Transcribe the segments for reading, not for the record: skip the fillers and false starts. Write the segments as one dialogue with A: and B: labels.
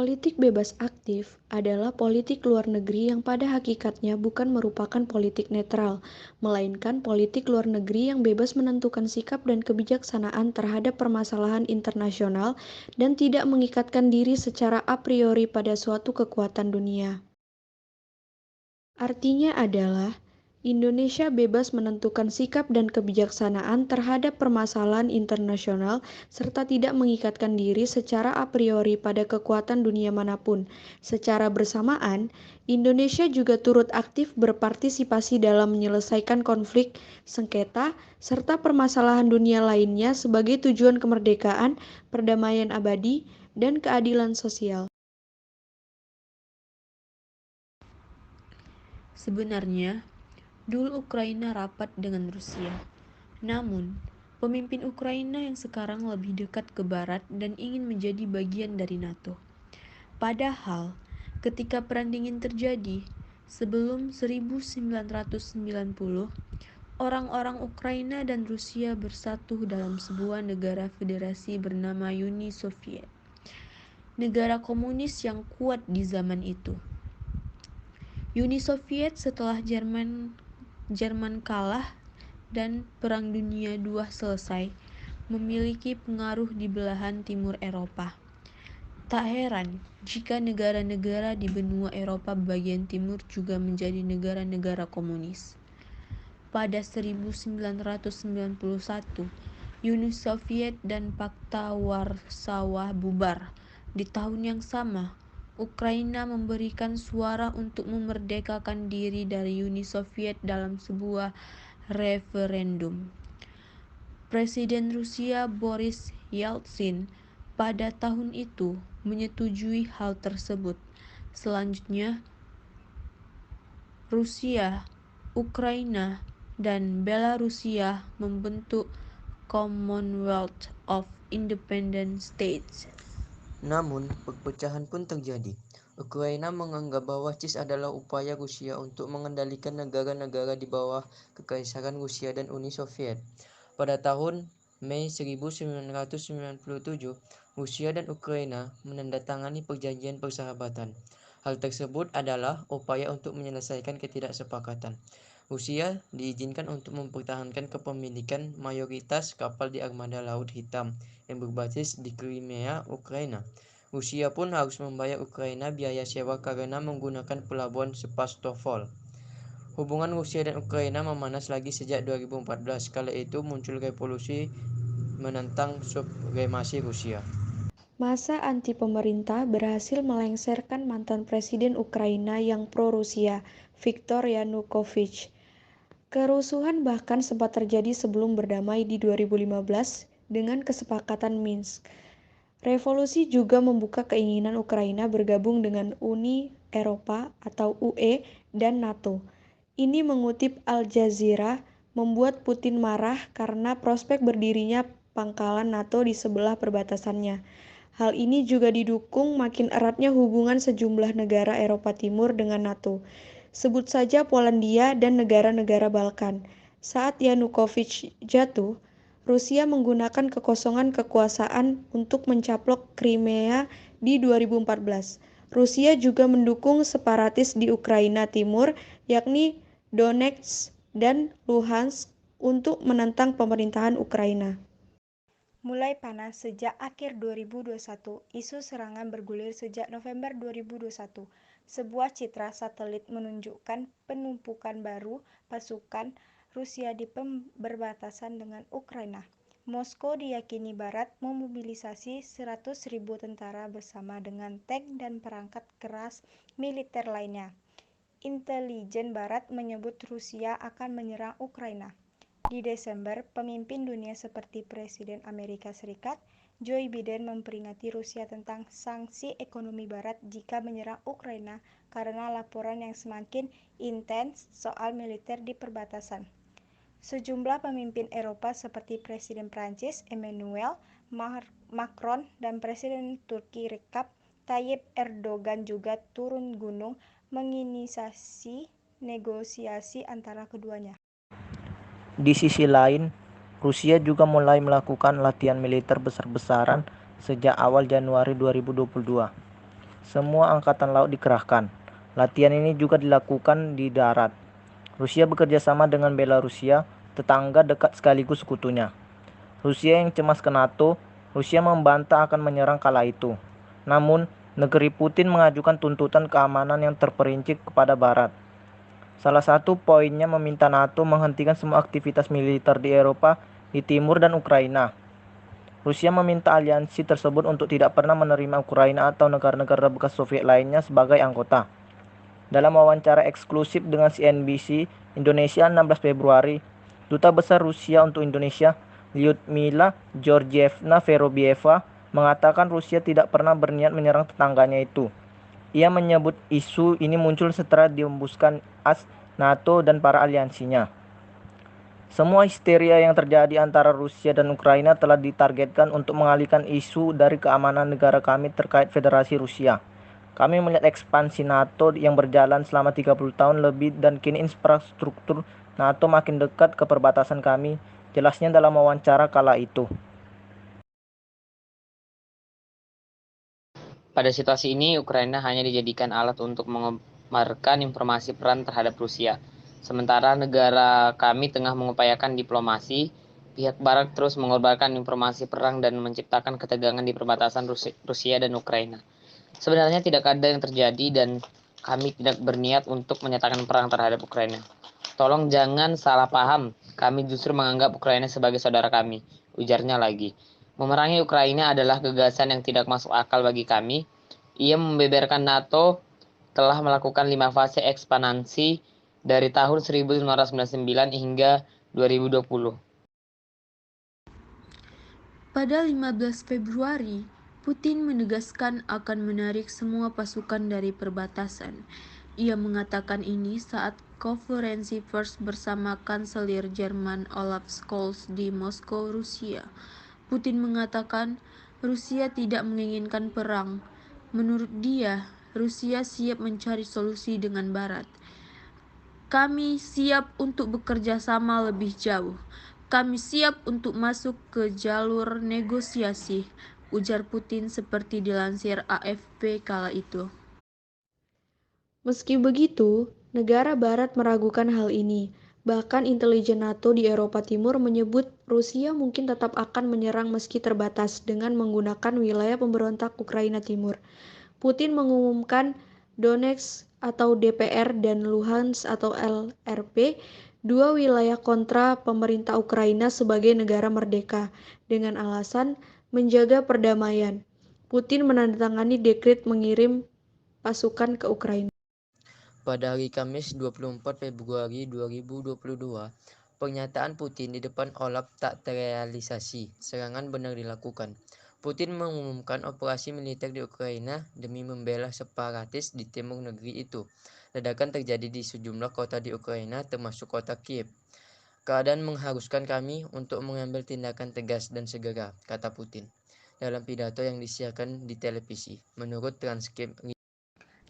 A: Politik bebas aktif adalah politik luar negeri yang pada hakikatnya bukan merupakan politik netral, melainkan politik luar negeri yang bebas menentukan sikap dan kebijaksanaan terhadap permasalahan internasional dan tidak mengikatkan diri secara a priori pada suatu kekuatan dunia. Artinya adalah Indonesia bebas menentukan sikap dan kebijaksanaan terhadap permasalahan internasional serta tidak mengikatkan diri secara a priori pada kekuatan dunia manapun. Secara bersamaan, Indonesia juga turut aktif berpartisipasi dalam menyelesaikan konflik, sengketa, serta permasalahan dunia lainnya sebagai tujuan kemerdekaan, perdamaian abadi, dan keadilan sosial.
B: Sebenarnya, dulu Ukraina rapat dengan Rusia. Namun, pemimpin Ukraina yang sekarang lebih dekat ke barat dan ingin menjadi bagian dari NATO. Padahal, ketika Perang Dingin terjadi, sebelum 1990, orang-orang Ukraina dan Rusia bersatu dalam sebuah negara federasi bernama Uni Soviet, negara komunis yang kuat di zaman itu. Uni Soviet setelah Jerman kalah dan Perang Dunia II selesai, memiliki pengaruh di belahan timur Eropa. Tak heran jika negara-negara di benua Eropa bagian timur juga menjadi negara-negara komunis. Pada 1991, Uni Soviet dan Pakta Warsawa bubar. Di tahun yang sama, Ukraina memberikan suara untuk memerdekakan diri dari Uni Soviet dalam sebuah referendum. Presiden Rusia Boris Yeltsin pada tahun itu menyetujui hal tersebut. Selanjutnya, Rusia, Ukraina, dan Belarusia membentuk Commonwealth of Independent States.
C: Namun, perpecahan pun terjadi. Ukraina menganggap bahwa CIS adalah upaya Rusia untuk mengendalikan negara-negara di bawah Kekaisaran Rusia dan Uni Soviet. Pada tahun Mei 1997, Rusia dan Ukraina menandatangani perjanjian persahabatan. Hal tersebut adalah upaya untuk menyelesaikan ketidaksepakatan. Rusia diizinkan untuk mempertahankan kepemilikan mayoritas kapal di Armada Laut Hitam yang berbasis di Crimea, Ukraina. Rusia pun harus membayar Ukraina biaya sewa karena menggunakan pelabuhan Sebastopol. Hubungan Rusia dan Ukraina memanas lagi sejak 2014. Kala itu muncul revolusi menentang supremasi Rusia.
A: Masa anti-pemerintah berhasil melengsarkan mantan presiden Ukraina yang pro-Rusia, Viktor Yanukovych. Kerusuhan bahkan sempat terjadi sebelum berdamai di 2015 dengan kesepakatan Minsk. Revolusi juga membuka keinginan Ukraina bergabung dengan Uni Eropa atau UE dan NATO. Ini mengutip Al Jazeera, membuat Putin marah karena prospek berdirinya pangkalan NATO di sebelah perbatasannya. Hal ini juga didukung makin eratnya hubungan sejumlah negara Eropa Timur dengan NATO. Sebut saja Polandia dan negara-negara Balkan. Saat Yanukovych jatuh, Rusia menggunakan kekosongan kekuasaan untuk mencaplok Crimea di 2014. Rusia juga mendukung separatis di Ukraina Timur, yakni Donetsk dan Luhansk, untuk menentang pemerintahan Ukraina.
D: Mulai panas sejak akhir 2021, isu serangan bergulir sejak November 2021. Sebuah citra satelit menunjukkan penumpukan baru pasukan Rusia di perbatasan dengan Ukraina. Moskow diyakini Barat memobilisasi 100.000 tentara bersama dengan tank dan perangkat keras militer lainnya. Intelijen Barat menyebut Rusia akan menyerang Ukraina. Di Desember, pemimpin dunia seperti Presiden Amerika Serikat, Joe Biden memperingati Rusia tentang sanksi ekonomi Barat jika menyerang Ukraina karena laporan yang semakin intens soal militer di perbatasan. Sejumlah pemimpin Eropa seperti Presiden Prancis Emmanuel Macron dan Presiden Turki Recep Tayyip Erdogan juga turun gunung menginisiasi negosiasi antara keduanya.
E: Di sisi lain, Rusia juga mulai melakukan latihan militer besar-besaran sejak awal Januari 2022. Semua angkatan laut dikerahkan. Latihan ini juga dilakukan di darat. Rusia bekerja sama dengan Belarusia, tetangga dekat sekaligus sekutunya. Rusia yang cemas ke NATO, Rusia membantah akan menyerang kala itu. Namun, negeri Putin mengajukan tuntutan keamanan yang terperinci kepada Barat. Salah satu poinnya meminta NATO menghentikan semua aktivitas militer di Eropa, di Timur dan Ukraina. Rusia meminta aliansi tersebut untuk tidak pernah menerima Ukraina atau negara-negara bekas Soviet lainnya sebagai anggota. Dalam wawancara eksklusif dengan CNBC Indonesia 16 Februari, Duta Besar Rusia untuk Indonesia, Lyudmila Georgievna Verobieva, mengatakan Rusia tidak pernah berniat menyerang tetangganya itu. Ia menyebut isu ini muncul setelah dihembuskan AS, NATO, dan para aliansinya. Semua histeria yang terjadi antara Rusia dan Ukraina telah ditargetkan untuk mengalihkan isu dari keamanan negara kami terkait Federasi Rusia. Kami melihat ekspansi NATO yang berjalan selama 30 tahun lebih dan kini infrastruktur NATO makin dekat ke perbatasan kami, jelasnya dalam wawancara kala itu.
F: Pada situasi ini, Ukraina hanya dijadikan alat untuk mengemarkan informasi perang terhadap Rusia. Sementara negara kami tengah mengupayakan diplomasi, pihak Barat terus mengorbankan informasi perang dan menciptakan ketegangan di perbatasan Rusia dan Ukraina. Sebenarnya tidak ada yang terjadi dan kami tidak berniat untuk menyatakan perang terhadap Ukraina. Tolong jangan salah paham, kami justru menganggap Ukraina sebagai saudara kami, ujarnya lagi. Memerangi Ukraina adalah gagasan yang tidak masuk akal bagi kami. Ia membeberkan NATO telah melakukan 5 fase ekspansi dari tahun 1999 hingga 2020.
B: Pada 15 Februari, Putin menegaskan akan menarik semua pasukan dari perbatasan. Ia mengatakan ini saat konferensi pers bersama Kanselir Jerman Olaf Scholz di Moskow, Rusia. Putin mengatakan Rusia tidak menginginkan perang. Menurut dia, Rusia siap mencari solusi dengan Barat. Kami siap untuk bekerja sama lebih jauh. Kami siap untuk masuk ke jalur negosiasi, ujar Putin seperti dilansir AFP kala itu.
A: Meski begitu, negara Barat meragukan hal ini. Bahkan intelijen NATO di Eropa Timur menyebut Rusia mungkin tetap akan menyerang meski terbatas dengan menggunakan wilayah pemberontak Ukraina Timur. Putin mengumumkan Donetsk atau DPR dan Luhansk atau LRP, dua wilayah kontra pemerintah Ukraina sebagai negara merdeka, dengan alasan menjaga perdamaian. Putin menandatangani dekret mengirim pasukan ke Ukraina.
C: Pada hari Kamis 24 Februari 2022, pernyataan Putin di depan Olaf tak terrealisasi. Serangan benar dilakukan. Putin mengumumkan operasi militer di Ukraina demi membela separatis di timur negeri itu. Ledakan terjadi di sejumlah kota di Ukraina termasuk kota Kiev. Keadaan mengharuskan kami untuk mengambil tindakan tegas dan segera, kata Putin dalam pidato yang disiarkan di televisi. Menurut transkrip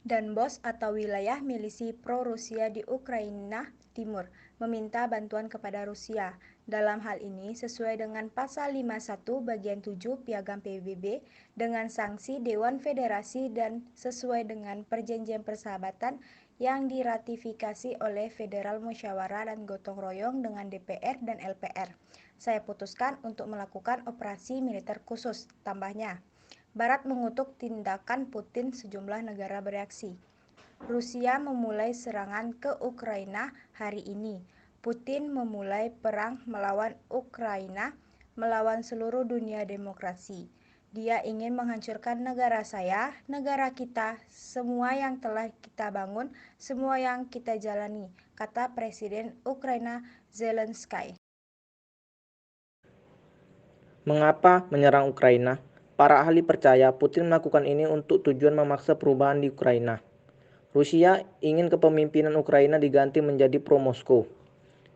D: Donbas atau wilayah milisi pro-Rusia di Ukraina Timur meminta bantuan kepada Rusia. Dalam hal ini sesuai dengan pasal 51 bagian 7 Piagam PBB dengan sanksi Dewan Federasi dan sesuai dengan perjanjian persahabatan yang diratifikasi oleh Federal Musyawarah dan Gotong Royong dengan DPR dan LPR. Saya putuskan untuk melakukan operasi militer khusus, tambahnya. Barat mengutuk tindakan Putin, sejumlah negara bereaksi. Rusia memulai serangan ke Ukraina hari ini. Putin memulai perang melawan Ukraina, melawan seluruh dunia demokrasi. Dia ingin menghancurkan negara saya, negara kita, semua yang telah kita bangun, semua yang kita jalani, kata Presiden Ukraina Zelensky.
E: Mengapa menyerang Ukraina? Para ahli percaya Putin melakukan ini untuk tujuan memaksa perubahan di Ukraina. Rusia ingin kepemimpinan Ukraina diganti menjadi pro-Moskow.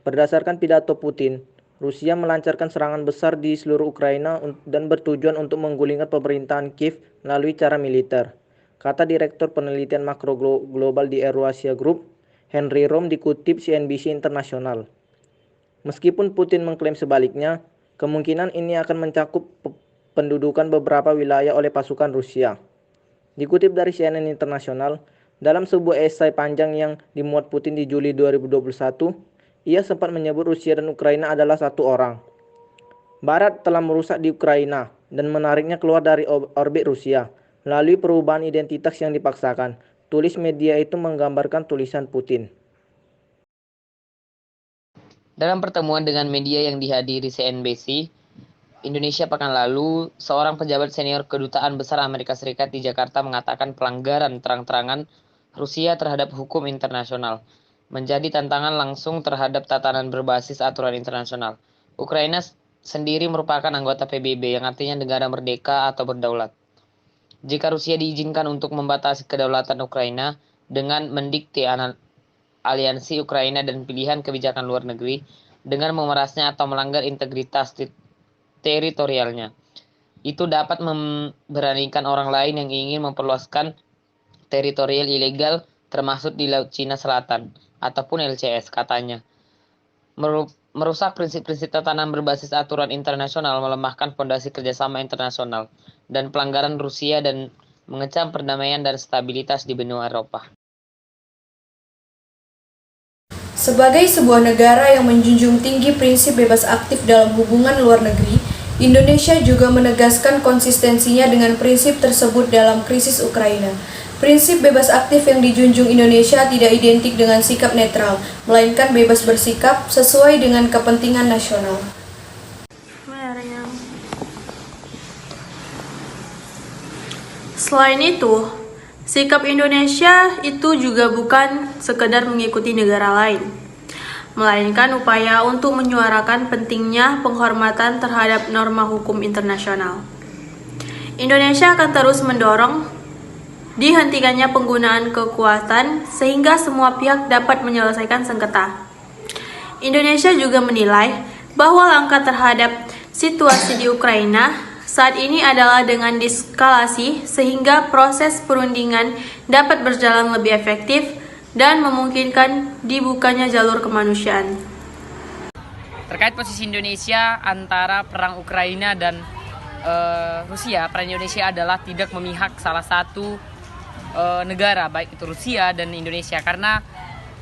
E: Berdasarkan pidato Putin, Rusia melancarkan serangan besar di seluruh Ukraina dan bertujuan untuk menggulingkan pemerintahan Kiev melalui cara militer, kata Direktur Penelitian Makro Global di Eurasia Group, Henry Rom dikutip CNBC Internasional. Meskipun Putin mengklaim sebaliknya, kemungkinan ini akan mencakup pendudukan beberapa wilayah oleh pasukan Rusia. Dikutip dari CNN Internasional, dalam sebuah esai panjang yang dimuat Putin di Juli 2021, ia sempat menyebut Rusia dan Ukraina adalah satu orang. Barat telah merusak di Ukraina dan menariknya keluar dari orbit Rusia melalui perubahan identitas yang dipaksakan. Tulis media itu menggambarkan tulisan Putin.
F: Dalam pertemuan dengan media yang dihadiri CNBC Indonesia pekan lalu, seorang pejabat senior Kedutaan Besar Amerika Serikat di Jakarta mengatakan pelanggaran terang-terangan Rusia terhadap hukum internasional menjadi tantangan langsung terhadap tatanan berbasis aturan internasional. Ukraina sendiri merupakan anggota PBB yang artinya negara merdeka atau berdaulat. Jika Rusia diizinkan untuk membatasi kedaulatan Ukraina dengan mendikte aliansi Ukraina dan pilihan kebijakan luar negeri dengan memerasnya atau melanggar integritas teritorialnya, itu dapat memberanikan orang lain yang ingin memperluaskan teritorial ilegal termasuk di Laut Cina Selatan ataupun LCS, katanya. Merusak prinsip-prinsip tatanan berbasis aturan internasional, melemahkan fondasi kerjasama internasional dan pelanggaran Rusia dan mengecam perdamaian dan stabilitas di benua Eropa.
A: Sebagai sebuah negara yang menjunjung tinggi prinsip bebas aktif dalam hubungan luar negeri, Indonesia juga menegaskan konsistensinya dengan prinsip tersebut dalam krisis Ukraina. Prinsip bebas aktif yang dijunjung Indonesia tidak identik dengan sikap netral, melainkan bebas bersikap sesuai dengan kepentingan nasional.
B: Selain itu, sikap Indonesia itu juga bukan sekedar mengikuti negara lain, melainkan upaya untuk menyuarakan pentingnya penghormatan terhadap norma hukum internasional. Indonesia akan terus mendorong dihentikannya penggunaan kekuatan sehingga semua pihak dapat menyelesaikan sengketa. Indonesia juga menilai bahwa langkah terhadap situasi di Ukraina saat ini adalah dengan deeskalasi sehingga proses perundingan dapat berjalan lebih efektif dan memungkinkan dibukanya jalur kemanusiaan.
G: Terkait posisi Indonesia antara perang Ukraina dan Rusia, peran Indonesia adalah tidak memihak salah satu negara, baik itu Rusia dan Indonesia, karena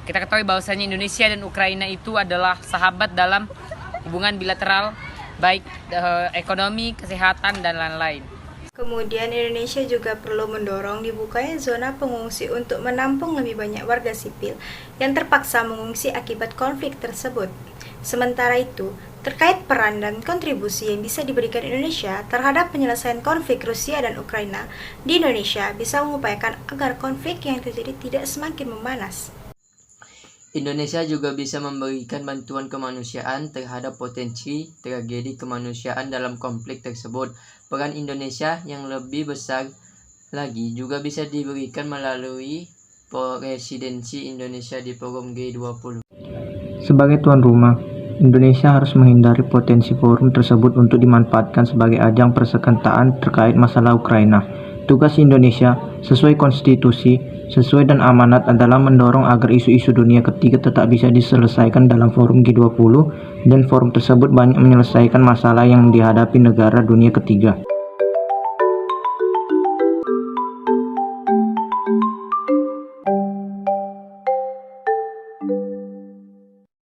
G: kita ketahui bahwasanya Indonesia dan Ukraina itu adalah sahabat dalam hubungan bilateral, baik ekonomi, kesehatan, dan lain-lain.
D: Kemudian Indonesia juga perlu mendorong dibukanya zona pengungsi untuk menampung lebih banyak warga sipil yang terpaksa mengungsi akibat konflik tersebut. Sementara itu, terkait peran dan kontribusi yang bisa diberikan Indonesia terhadap penyelesaian konflik Rusia dan Ukraina, di Indonesia bisa mengupayakan agar konflik yang terjadi tidak semakin memanas.
C: Indonesia juga bisa memberikan bantuan kemanusiaan terhadap potensi tragedi kemanusiaan dalam konflik tersebut. Peran Indonesia yang lebih besar lagi juga bisa diberikan melalui presidensi Indonesia di forum G20.
E: Sebagai tuan rumah, Indonesia harus menghindari potensi forum tersebut untuk dimanfaatkan sebagai ajang persengketaan terkait masalah Ukraina. Tugas Indonesia sesuai konstitusi, sesuai dan amanat adalah mendorong agar isu-isu dunia ketiga tetap bisa diselesaikan dalam forum G20 dan forum tersebut banyak menyelesaikan masalah yang dihadapi negara dunia ketiga.